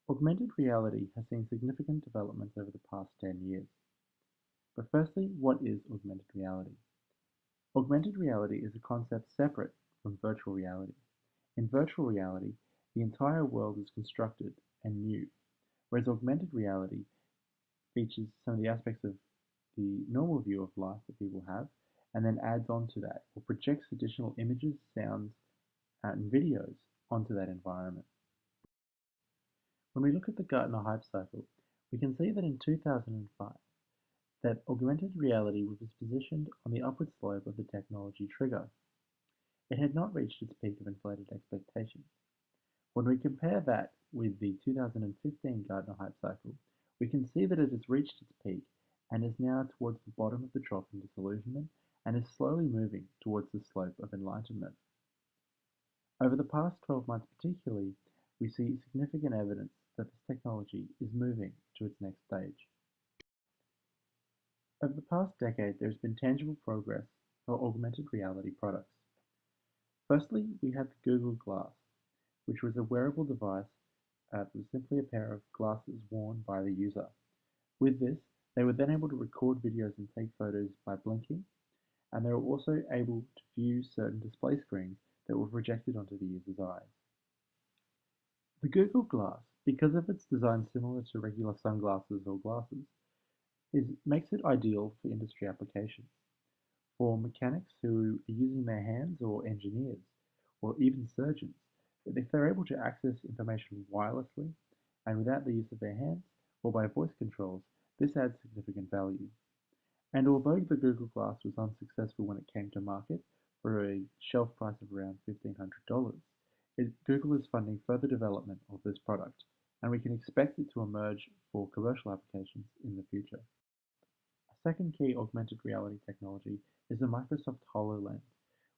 Augmented reality has seen significant developments over the past 10 years. But firstly, what is augmented reality? Augmented reality is a concept separate from virtual reality. In virtual reality, the entire world is constructed and new, whereas augmented reality features some of the aspects of the normal view of life that people have, and then adds on to that, or projects additional images, sounds, and videos onto that environment. When we look at the Gartner hype cycle, we can see that in 2005, that augmented reality was positioned on the upward slope of the technology trigger. It had not reached its peak of inflated expectations. When we compare that with the 2015 Gartner hype cycle, we can see that it has reached its peak and is now towards the bottom of the trough in disillusionment and is slowly moving towards the slope of enlightenment. Over the past 12 months particularly, we see significant evidence that this technology is moving to its next stage. Over the past decade, there has been tangible progress for augmented reality products. Firstly, we had the Google Glass, which was a wearable device that was simply a pair of glasses worn by the user. With this, they were then able to record videos and take photos by blinking, and they were also able to view certain display screens that were projected onto the user's eyes. The Google Glass, because of its design similar to regular sunglasses or glasses, makes it ideal for industry applications. For mechanics who are using their hands, or engineers, or even surgeons, if they're able to access information wirelessly and without the use of their hands or by voice controls, this adds significant value. And although the Google Glass was unsuccessful when it came to market for a shelf price of around $1,500, Google is funding further development of this product, and we can expect it to emerge for commercial applications in the future. A second key augmented reality technology is the Microsoft HoloLens,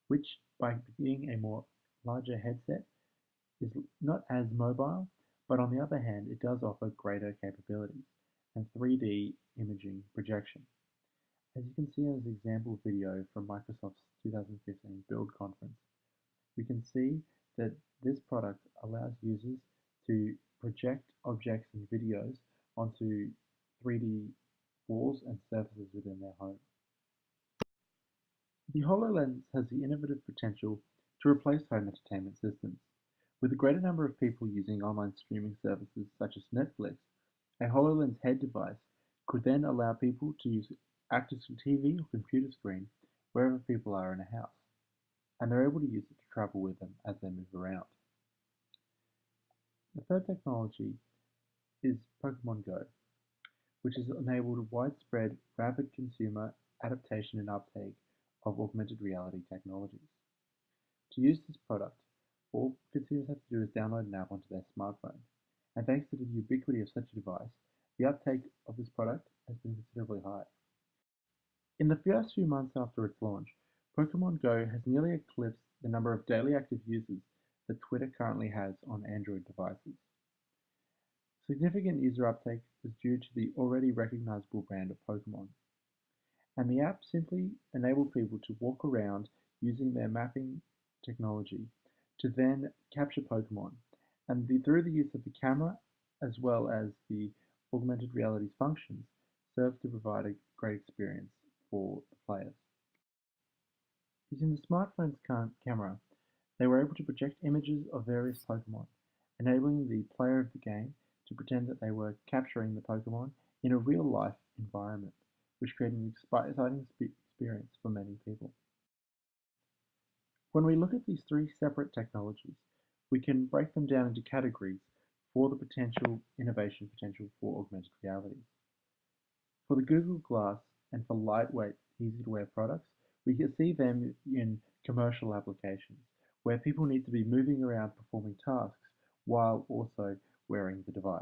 which, by being a more larger headset, is not as mobile, but on the other hand, it does offer greater capabilities and 3D imaging projection. As you can see in this example video from Microsoft's 2015 Build conference, we can see that this product allows users to project objects and videos onto 3D walls and surfaces within their home. The HoloLens has the innovative potential to replace home entertainment systems. With a greater number of people using online streaming services such as Netflix, a HoloLens head device could then allow people to act as a TV or computer screen wherever people are in a house, and they're able to use it to travel with them as they move around. The third technology is Pokemon Go, which has enabled widespread, rapid consumer adaptation and uptake of augmented reality technologies. To use this product, all consumers have to do is download an app onto their smartphone, and thanks to the ubiquity of such a device, the uptake of this product has been considerably high. In the first few months after its launch, Pokemon Go has nearly eclipsed the number of daily active users that Twitter currently has on Android devices. Significant user uptake was due to the already recognizable brand of Pokemon, and the app simply enabled people to walk around using their mapping technology to then capture Pokemon, and through the use of the camera as well as the augmented reality's functions, served to provide a great experience for the players. Using the smartphone's camera, they were able to project images of various Pokemon, enabling the player of the game to pretend that they were capturing the Pokemon in a real-life environment, which created an exciting experience for many people. When we look at these three separate technologies, we can break them down into categories for the potential innovation potential for augmented reality. For the Google Glass and for lightweight, easy-to-wear products, we can see them in commercial applications, where people need to be moving around performing tasks while also wearing the device.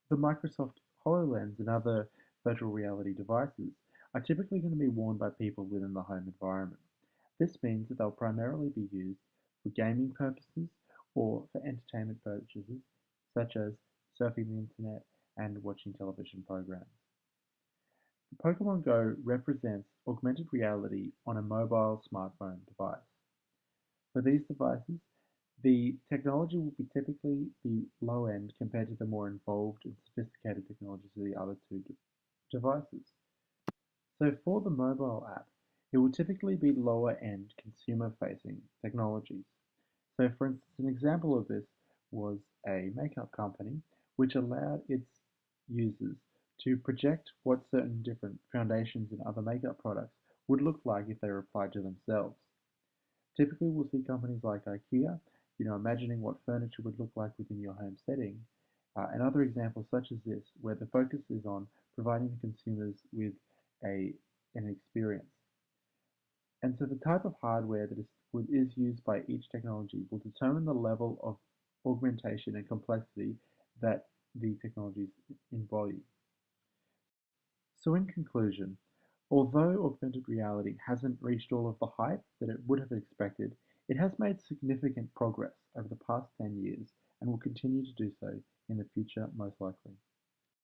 The Microsoft HoloLens and other virtual reality devices are typically going to be worn by people within the home environment. This means that they'll primarily be used for gaming purposes or for entertainment purposes, such as surfing the internet and watching television programs. The Pokemon Go represents augmented reality on a mobile smartphone device. For these devices, The technology will be typically the low end compared to the more involved and sophisticated technologies of the other two devices. So for the mobile app, it will typically be lower end consumer facing technologies. So for instance, an example of this was a makeup company which allowed its users to project what certain different foundations and other makeup products would look like if they were applied to themselves. Typically, we'll see companies like IKEA, imagining what furniture would look like within your home setting, and other examples such as this, where the focus is on providing the consumers with a an experience. And so the type of hardware that is used by each technology will determine the level of augmentation and complexity that the technologies embody. So in conclusion, although augmented reality hasn't reached all of the hype that it would have expected, it has made significant progress over the past 10 years and will continue to do so in the future most likely.